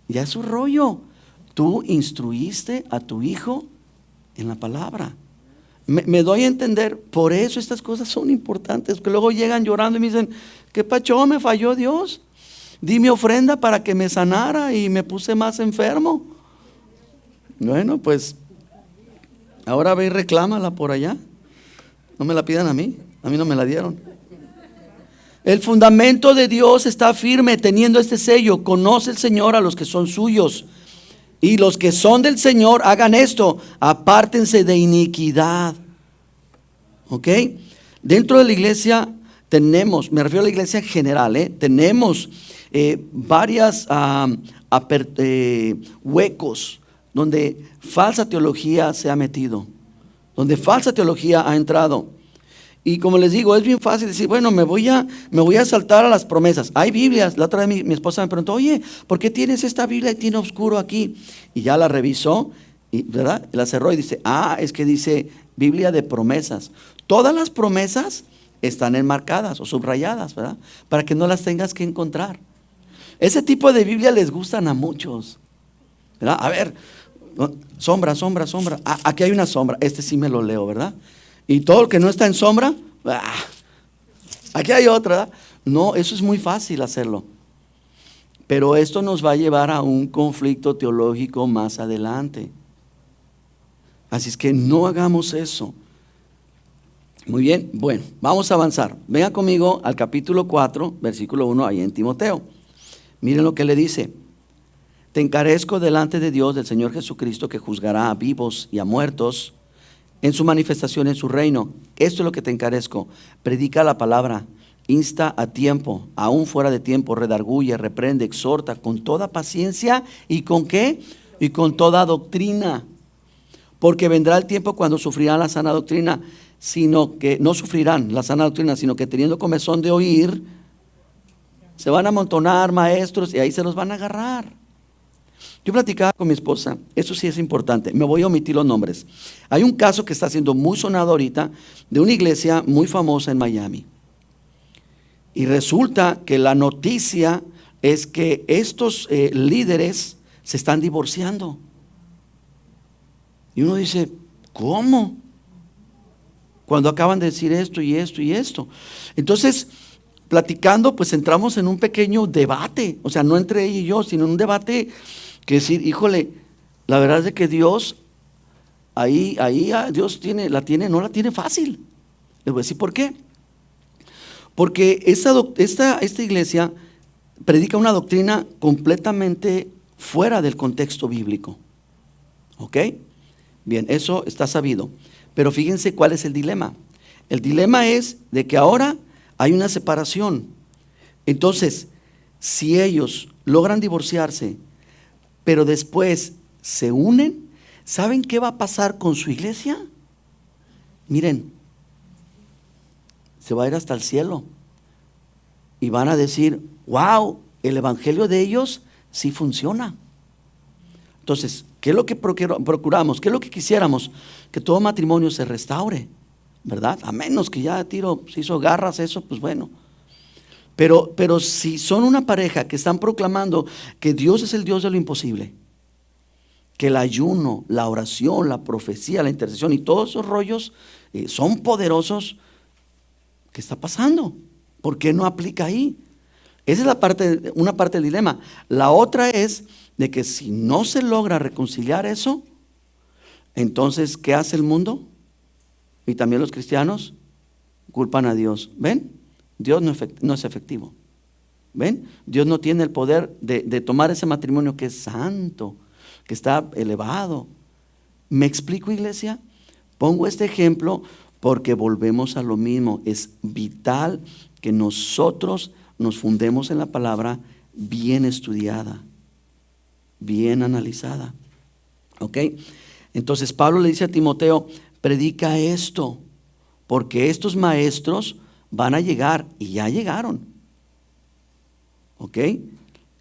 ya es su rollo. Tú instruiste a tu hijo en la palabra. Me doy a entender, por eso estas cosas son importantes, que luego llegan llorando y me dicen, ¿qué pacho? Me falló Dios. Di mi ofrenda para que me sanara y me puse más enfermo. Bueno, pues ahora ve y reclámala por allá. No me la pidan a mí no me la dieron. El fundamento de Dios está firme teniendo este sello. Conoce el Señor a los que son suyos. Y los que son del Señor, hagan esto, apártense de iniquidad. ¿Ok? Dentro de la iglesia tenemos, me refiero a la iglesia en general, tenemos varias huecos donde falsa teología se ha metido, donde falsa teología ha entrado. Y como les digo, es bien fácil decir, bueno, me voy a saltar a las promesas. Hay Biblias. La otra vez mi esposa me preguntó, oye, ¿por qué tienes esta Biblia y tiene oscuro aquí? Y ya la revisó, ¿verdad? La cerró y dice, es que dice Biblia de promesas. Todas las promesas están enmarcadas o subrayadas, ¿verdad? Para que no las tengas que encontrar. Ese tipo de Biblia les gustan a muchos, ¿verdad? A ver, sombra. Aquí hay una sombra. Este sí me lo leo, ¿verdad? Y todo lo que no está en sombra, aquí hay otra, ¿verdad? No, eso es muy fácil hacerlo. Pero esto nos va a llevar a un conflicto teológico más adelante. Así es que no hagamos eso. Muy bien, bueno, vamos a avanzar. Vengan conmigo al capítulo 4, versículo 1, ahí en Timoteo. Miren lo que le dice. Te encarezco delante de Dios, del Señor Jesucristo, que juzgará a vivos y a muertos en su manifestación en su reino. Esto es lo que te encarezco. Predica la palabra, insta a tiempo, aún fuera de tiempo, redarguye, reprende, exhorta con toda paciencia. ¿Y con qué? Y con toda doctrina. Porque vendrá el tiempo cuando sufrirán la sana doctrina, sino que no sufrirán la sana doctrina, sino que teniendo comezón de oír, se van a amontonar maestros y ahí se los van a agarrar. Yo platicaba con mi esposa, eso sí es importante, me voy a omitir los nombres. Hay un caso que está siendo muy sonado ahorita de una iglesia muy famosa en Miami. Y resulta que la noticia es que estos líderes se están divorciando. Y uno dice, ¿cómo? Cuando acaban de decir esto y esto y esto. Entonces, platicando, pues entramos en un pequeño debate. O sea, no entre ella y yo, sino en un debate que decir, híjole, la verdad es de que Dios, ahí Dios no la tiene fácil. Les voy a decir por qué. Porque esta iglesia predica una doctrina completamente fuera del contexto bíblico. ¿Ok? Bien, eso está sabido. Pero fíjense cuál es el dilema. El dilema es de que ahora hay una separación. Entonces, si ellos logran divorciarse, pero después se unen, ¿saben qué va a pasar con su iglesia? Miren, se va a ir hasta el cielo. Y van a decir, wow, el evangelio de ellos sí funciona. Entonces, ¿qué es lo que procuramos? ¿Qué es lo que quisiéramos? Que todo matrimonio se restaure, ¿verdad? A menos que ya se hizo garras eso, pues bueno. Pero si son una pareja que están proclamando que Dios es el Dios de lo imposible, que el ayuno, la oración, la profecía, la intercesión y todos esos rollos son poderosos, ¿qué está pasando? ¿Por qué no aplica ahí? Esa es una parte del dilema. La otra es de que si no se logra reconciliar eso, entonces, ¿qué hace el mundo? Y también los cristianos culpan a Dios. ¿Ven? Dios no es efectivo. ¿Ven? Dios no tiene el poder de tomar ese matrimonio que es santo, que está elevado. ¿Me explico, iglesia? Pongo este ejemplo porque volvemos a lo mismo. Es vital que nosotros nos fundemos en la palabra bien estudiada, bien analizada. ¿Ok? Entonces Pablo le dice a Timoteo, predica esto, porque estos maestros van a llegar, y ya llegaron. ¿Ok?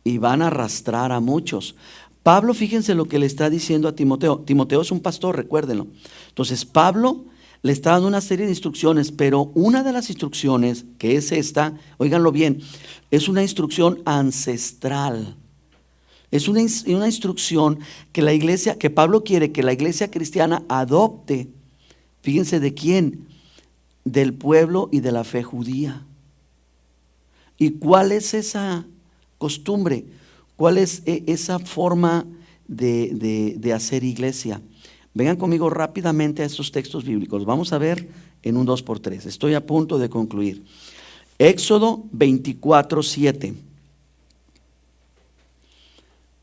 Y van a arrastrar a muchos. Pablo, fíjense lo que le está diciendo a Timoteo. Timoteo es un pastor, recuérdenlo. Entonces Pablo le está dando una serie de instrucciones, pero una de las instrucciones, que es esta, óiganlo bien, es una instrucción ancestral. Es una instrucción que la iglesia, que Pablo quiere que la iglesia cristiana adopte. Fíjense de quién, del pueblo y de la fe judía. ¿Y cuál es esa costumbre? ¿Cuál es esa forma de hacer iglesia? Vengan conmigo rápidamente a estos textos bíblicos. Vamos a ver en un 2x3. Estoy a punto de concluir. Éxodo 24:7.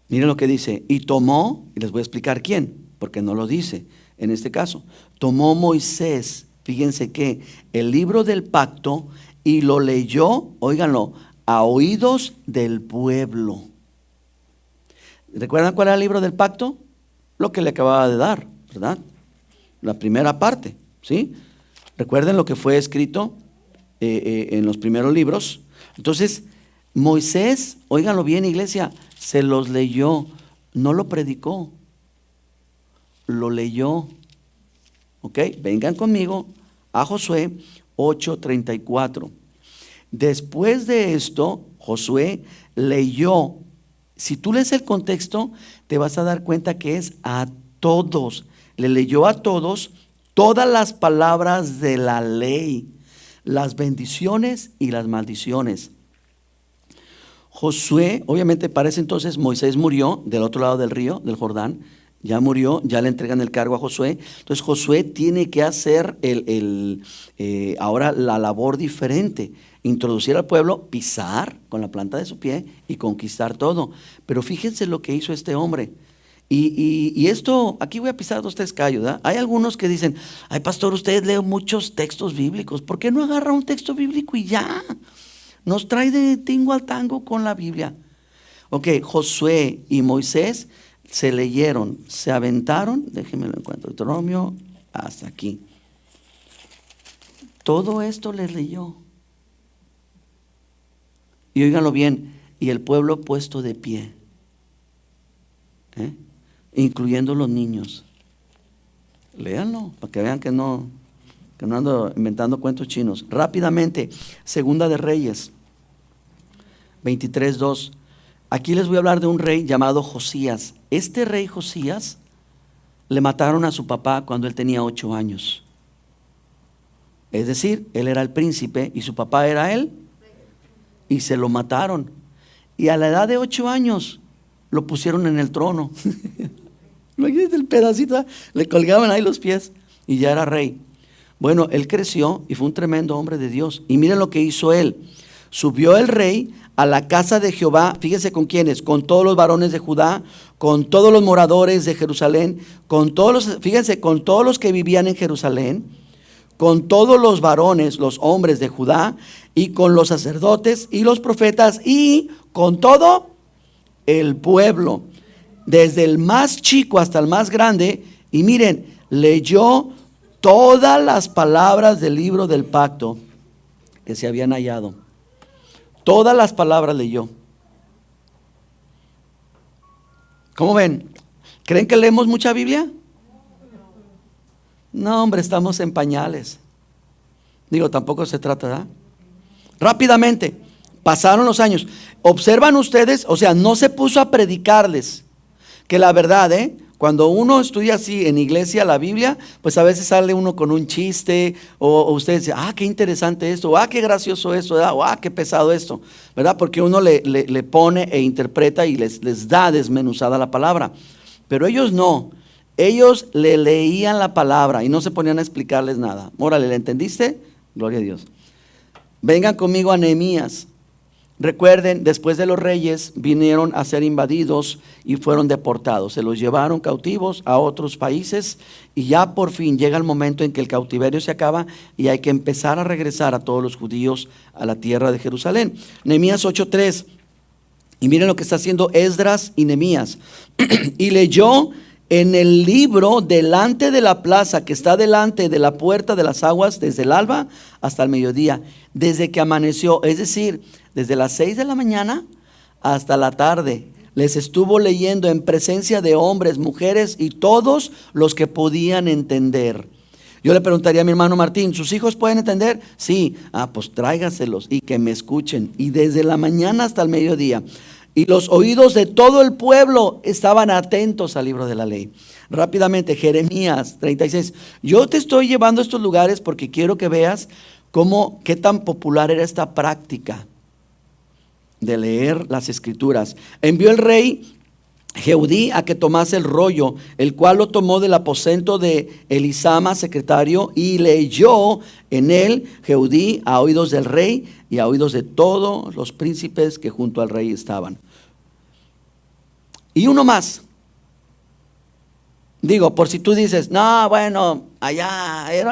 Miren lo que dice. Y tomó, y les voy a explicar quién, porque no lo dice en este caso. Tomó Moisés, fíjense que el libro del pacto, y lo leyó, óiganlo, a oídos del pueblo. ¿Recuerdan cuál era el libro del pacto? Lo que le acababa de dar, ¿verdad? La primera parte, ¿sí? Recuerden lo que fue escrito en los primeros libros. Entonces, Moisés, óiganlo bien, iglesia, se los leyó, no lo predicó, lo leyó. ¿Ok? Vengan conmigo a Josué 8:34. Después de esto, Josué leyó. Si tú lees el contexto, te vas a dar cuenta que es a todos. Le leyó a todos todas las palabras de la ley, las bendiciones y las maldiciones. Josué, obviamente para ese entonces Moisés murió del otro lado del río, del Jordán. Ya murió, ya le entregan el cargo a Josué. Entonces Josué tiene que hacer ahora la labor diferente. Introducir al pueblo, pisar con la planta de su pie y conquistar todo. Pero fíjense lo que hizo este hombre. Y esto, aquí voy a pisar 2, 3 callos, ¿verdad? Hay algunos que dicen, ay pastor, usted lee muchos textos bíblicos. ¿Por qué no agarra un texto bíblico y ya? Nos trae de tingo al tango con la Biblia. Ok, Josué y Moisés se leyeron, se aventaron, déjenme lo encuentro, Deuteronomio hasta aquí. Todo esto les leyó. Y óiganlo bien, y el pueblo puesto de pie, incluyendo los niños. Léanlo, para que vean que no ando inventando cuentos chinos. Rápidamente, Segunda de Reyes 23:2. Aquí les voy a hablar de un rey llamado Josías. Este rey Josías le mataron a su papá cuando él tenía 8 años. Es decir, él era el príncipe y su papá era él, y se lo mataron. Y a la edad de 8 años lo pusieron en el trono. Imagínate el pedacito, le colgaban ahí los pies y ya era rey. Bueno, él creció y fue un tremendo hombre de Dios. Y miren lo que hizo él. Subió el rey a la casa de Jehová, fíjense con quiénes, con todos los varones de Judá, con todos los moradores de Jerusalén, fíjense, con todos los que vivían en Jerusalén, con todos los varones, los hombres de Judá, y con los sacerdotes y los profetas, y con todo el pueblo, desde el más chico hasta el más grande. Y miren, leyó todas las palabras del libro del pacto que se habían hallado. Todas las palabras leyó. ¿Cómo ven? ¿Creen que leemos mucha Biblia? No, hombre, estamos en pañales. Digo, tampoco se trata, ¿verdad? Rápidamente, pasaron los años. Observan ustedes, o sea, no se puso a predicarles que la verdad, Cuando uno estudia así en iglesia la Biblia, pues a veces sale uno con un chiste, o ustedes dicen, qué interesante esto, o qué gracioso esto, ¿verdad? O qué pesado esto, ¿verdad? Porque uno le pone e interpreta y les da desmenuzada la palabra. Pero ellos no, ellos le leían la palabra y no se ponían a explicarles nada. Órale, ¿le entendiste? Gloria a Dios. Vengan conmigo a Nehemías. Recuerden, después de los reyes vinieron a ser invadidos y fueron deportados. Se los llevaron cautivos a otros países y ya por fin llega el momento en que el cautiverio se acaba y hay que empezar a regresar a todos los judíos a la tierra de Jerusalén. Nehemías 8:3. Y miren lo que está haciendo Esdras y Nehemías. Y leyó en el libro delante de la plaza que está delante de la puerta de las aguas desde el alba hasta el mediodía, desde que amaneció, es decir, desde las 6 de la mañana hasta la tarde. Les estuvo leyendo en presencia de hombres, mujeres y todos los que podían entender. Yo le preguntaría a mi hermano Martín, ¿sus hijos pueden entender? Sí, pues tráigaselos y que me escuchen. Y desde la mañana hasta el mediodía. Y los oídos de todo el pueblo estaban atentos al libro de la ley. Rápidamente, Jeremías 36. Yo te estoy llevando a estos lugares porque quiero que veas qué tan popular era esta práctica de leer las escrituras. Envió el rey Jehudí a que tomase el rollo, el cual lo tomó del aposento de Elisama, secretario, y leyó en él Jehudí a oídos del rey y a oídos de todos los príncipes que junto al rey estaban. Y uno más. Digo, por si tú dices, no, bueno,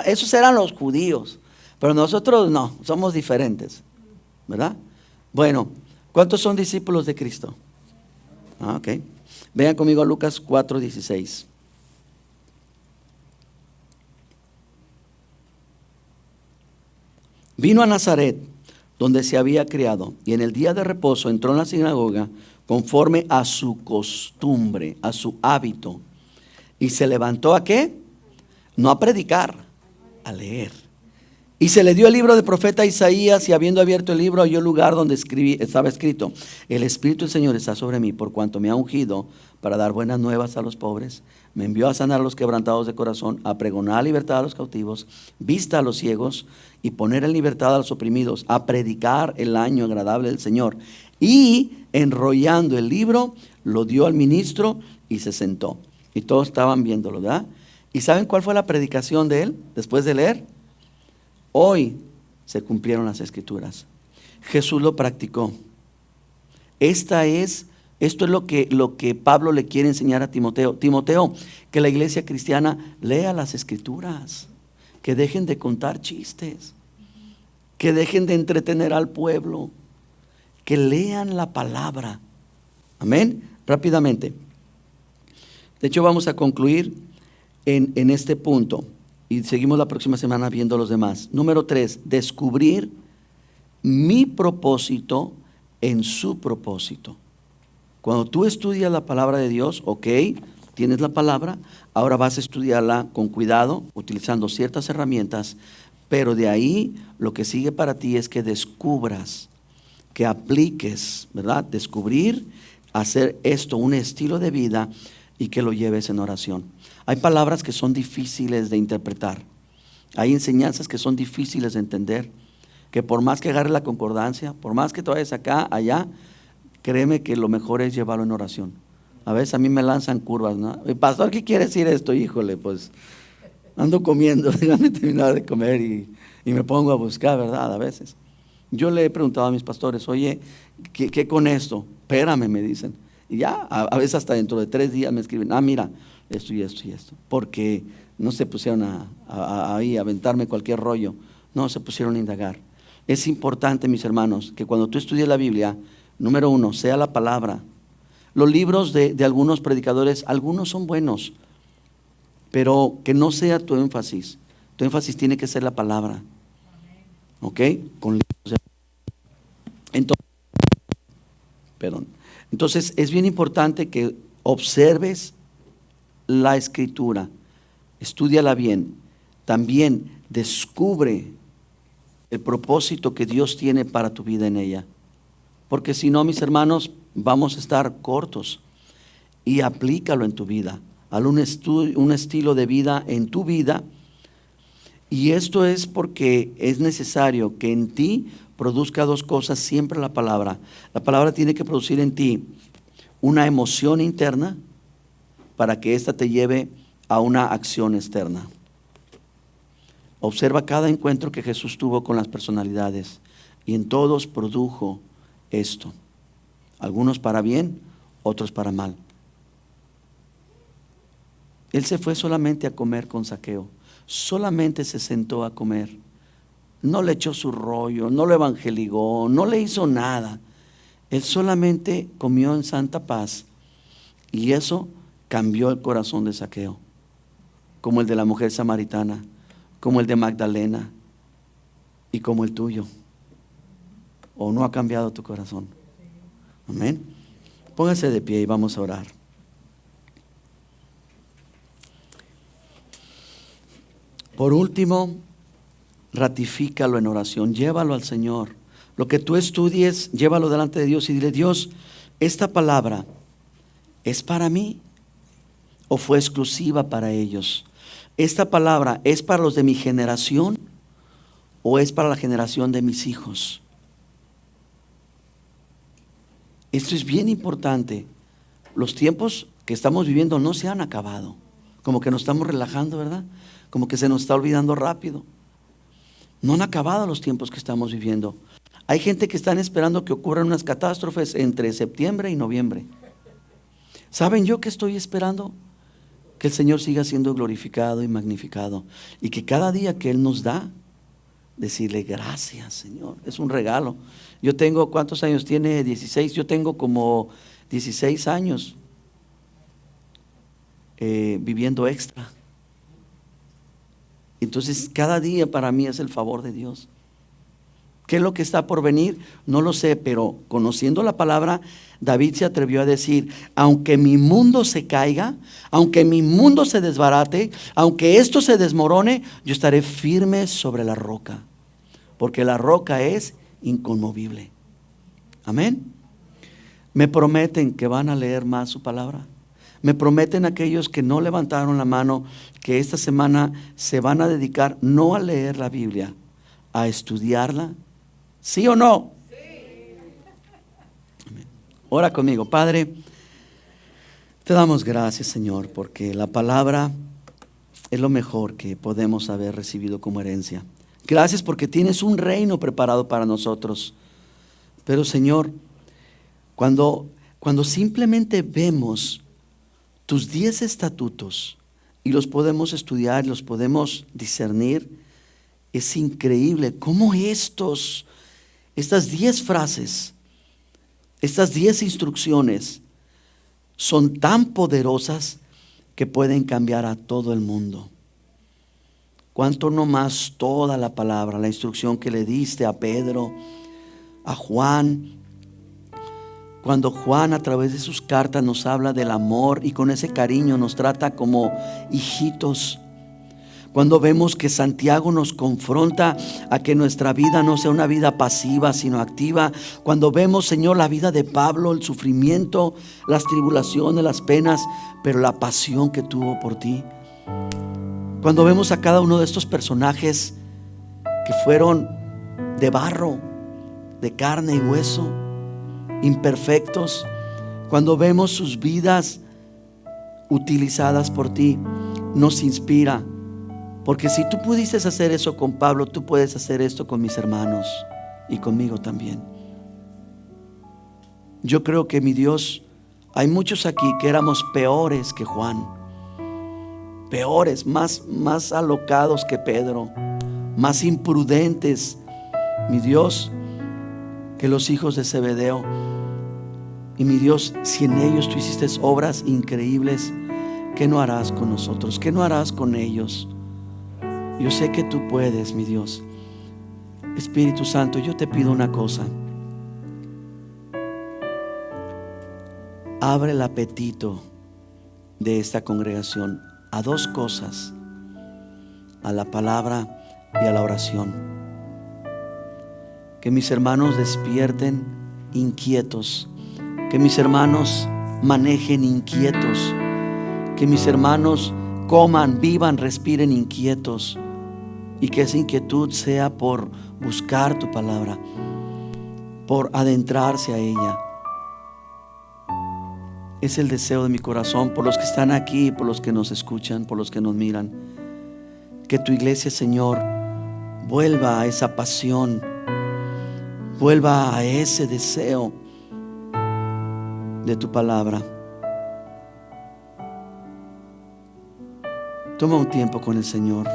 esos eran los judíos, pero nosotros no, somos diferentes, ¿verdad? Bueno, ¿cuántos son discípulos de Cristo? Ok. Vean conmigo a Lucas 4:16. Vino a Nazaret, donde se había criado, y en el día de reposo entró en la sinagoga conforme a su costumbre, a su hábito. Y se levantó ¿a qué? No a predicar, a leer. Y se le dio el libro del profeta Isaías, y habiendo abierto el libro, halló el lugar donde estaba escrito: el Espíritu del Señor está sobre mí, por cuanto me ha ungido para dar buenas nuevas a los pobres. Me envió a sanar a los quebrantados de corazón, a pregonar libertad a los cautivos, vista a los ciegos, y poner en libertad a los oprimidos, a predicar el año agradable del Señor. Y enrollando el libro, lo dio al ministro y se sentó. Y todos estaban viéndolo, ¿verdad? ¿Y saben cuál fue la predicación de él después de leer? Hoy se cumplieron las escrituras. Jesús lo practicó. Esto es lo que Pablo le quiere enseñar a Timoteo. Timoteo, que la iglesia cristiana lea las escrituras, que dejen de contar chistes, que dejen de entretener al pueblo, que lean la palabra. Amén. Rápidamente. De hecho, vamos a concluir en este punto y seguimos la próxima semana viendo los demás. Número 3, descubrir mi propósito en su propósito. Cuando tú estudias la palabra de Dios, ok, tienes la palabra, ahora vas a estudiarla con cuidado, utilizando ciertas herramientas, pero de ahí lo que sigue para ti es que descubras, que apliques, ¿verdad? Descubrir, hacer esto un estilo de vida y que lo lleves en oración. Hay palabras que son difíciles de interpretar, hay enseñanzas que son difíciles de entender, que por más que agarres la concordancia, por más que te vayas acá, allá, créeme que lo mejor es llevarlo en oración. A veces a mí me lanzan curvas, ¿no? Pastor, ¿qué quiere decir esto? Híjole, pues ando comiendo, déjame terminar de comer y me pongo a buscar, ¿verdad? A veces. Yo le he preguntado a mis pastores, oye, ¿qué con esto? Espérame, me dicen. Y ya, a veces hasta dentro de 3 días me escriben, mira, esto y esto y esto. Porque no se pusieron a aventarme cualquier rollo. No, se pusieron a indagar. Es importante, mis hermanos, que cuando tú estudies la Biblia, número 1, sea la palabra. Los libros de algunos predicadores, algunos son buenos, pero que no sea tu énfasis. Tu énfasis tiene que ser la palabra. ¿Ok? Con libros Entonces es bien importante que observes la escritura, estúdiala bien, también descubre el propósito que Dios tiene para tu vida en ella, porque si no, mis hermanos, vamos a estar cortos. Y aplícalo en tu vida, un estilo de vida en tu vida. Y esto es porque es necesario que en ti produzca dos cosas siempre la palabra. La palabra tiene que producir en ti una emoción interna para que ésta te lleve a una acción externa. Observa cada encuentro que Jesús tuvo con las personalidades y en todos produjo esto. Algunos para bien, otros para mal. Él se fue solamente a comer con Zaqueo. Solamente se sentó a comer. No le echó su rollo, no lo evangeligó, no le hizo nada. Él solamente comió en santa paz y eso cambió el corazón de Zaqueo, como el de la mujer samaritana, como el de Magdalena y como el tuyo. ¿O no ha cambiado tu corazón? Amén. Póngase de pie y vamos a orar. Por último, ratifícalo en oración, llévalo al Señor. Lo que tú estudies, llévalo delante de Dios y dile: Dios, ¿esta palabra es para mí o fue exclusiva para ellos? ¿Esta palabra es para los de mi generación o es para la generación de mis hijos? Esto es bien importante. Los tiempos que estamos viviendo no se han acabado. Como que nos estamos relajando, ¿verdad? Como que se nos está olvidando rápido. No han acabado los tiempos que estamos viviendo. Hay gente que están esperando que ocurran unas catástrofes entre septiembre y noviembre. ¿Saben yo qué estoy esperando? Que el Señor siga siendo glorificado y magnificado. Y que cada día que Él nos da, decirle gracias, Señor. Es un regalo. Yo tengo, ¿cuántos años tiene? 16. Yo tengo como 16 años viviendo extra. Entonces cada día para mí es el favor de Dios. ¿Qué es lo que está por venir? No lo sé, pero conociendo la palabra, David se atrevió a decir: aunque mi mundo se caiga, aunque mi mundo se desbarate, aunque esto se desmorone, yo estaré firme sobre la roca, porque la roca es inconmovible. Amén. Me prometen que van a leer más su palabra. Me prometen aquellos que no levantaron la mano que esta semana se van a dedicar no a leer la Biblia, a estudiarla. ¿Sí o no? Sí. Amén. Ora conmigo. Padre, te damos gracias, Señor, porque la palabra es lo mejor que podemos haber recibido como herencia. Gracias porque tienes un reino preparado para nosotros. Pero, Señor, cuando simplemente vemos tus 10 estatutos y los podemos estudiar, los podemos discernir, es increíble cómo estas 10 frases, estas 10 instrucciones son tan poderosas que pueden cambiar a todo el mundo. Cuánto no más toda la palabra, la instrucción que le diste a Pedro, a Juan. Cuando Juan a través de sus cartas nos habla del amor y con ese cariño nos trata como hijitos. Cuando vemos que Santiago nos confronta a que nuestra vida no sea una vida pasiva sino activa. Cuando vemos, Señor, la vida de Pablo, el sufrimiento, las tribulaciones, las penas, pero la pasión que tuvo por ti. Cuando vemos a cada uno de estos personajes que fueron de barro, de carne y hueso, imperfectos, cuando vemos sus vidas utilizadas por ti, nos inspira, porque si tú pudiste hacer eso con Pablo, tú puedes hacer esto con mis hermanos y conmigo también. Yo creo que, mi Dios, hay muchos aquí que éramos peores que Juan, peores, más alocados que Pedro, más imprudentes, mi Dios, que los hijos de Zebedeo. Y mi Dios, si en ellos tú hiciste obras increíbles, ¿qué no harás con nosotros? ¿Qué no harás con ellos? Yo sé que tú puedes, mi Dios. Espíritu Santo, yo te pido una cosa. Abre el apetito de esta congregación a dos cosas: a la palabra y a la oración. Que mis hermanos despierten inquietos, que mis hermanos manejen inquietos, Que mis hermanos coman, vivan, respiren inquietos, y que esa inquietud sea por buscar tu palabra, por adentrarse a ella. Es el deseo de mi corazón por los que están aquí, por los que nos escuchan, por los que nos miran. Que tu iglesia, Señor, vuelva a esa pasión, vuelva a ese deseo de tu palabra. Toma un tiempo con el Señor,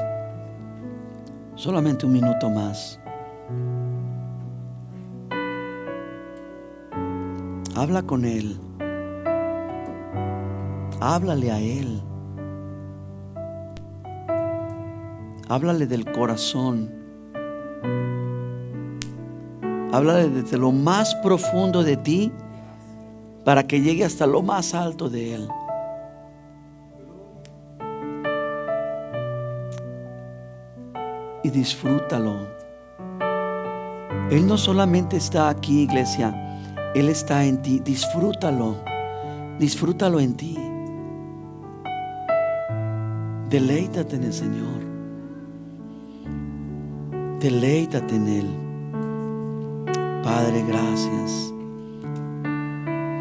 solamente un minuto más. Habla con Él, háblale a Él, háblale del corazón, háblale desde lo más profundo de ti para que llegue hasta lo más alto de Él. Y disfrútalo. Él no solamente está aquí, iglesia, Él está en ti. Disfrútalo, disfrútalo en ti. Deleítate en el Señor, deleítate en Él. Padre, gracias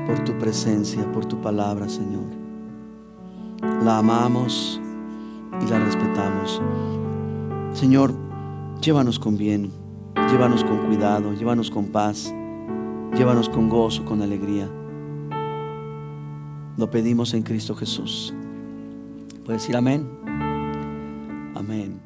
por tu presencia, por tu palabra, Señor. La amamos y la respetamos. Señor, llévanos con bien, llévanos con cuidado, llévanos con paz, llévanos con gozo, con alegría. Lo pedimos en Cristo Jesús. ¿Puedes decir amén? Amén.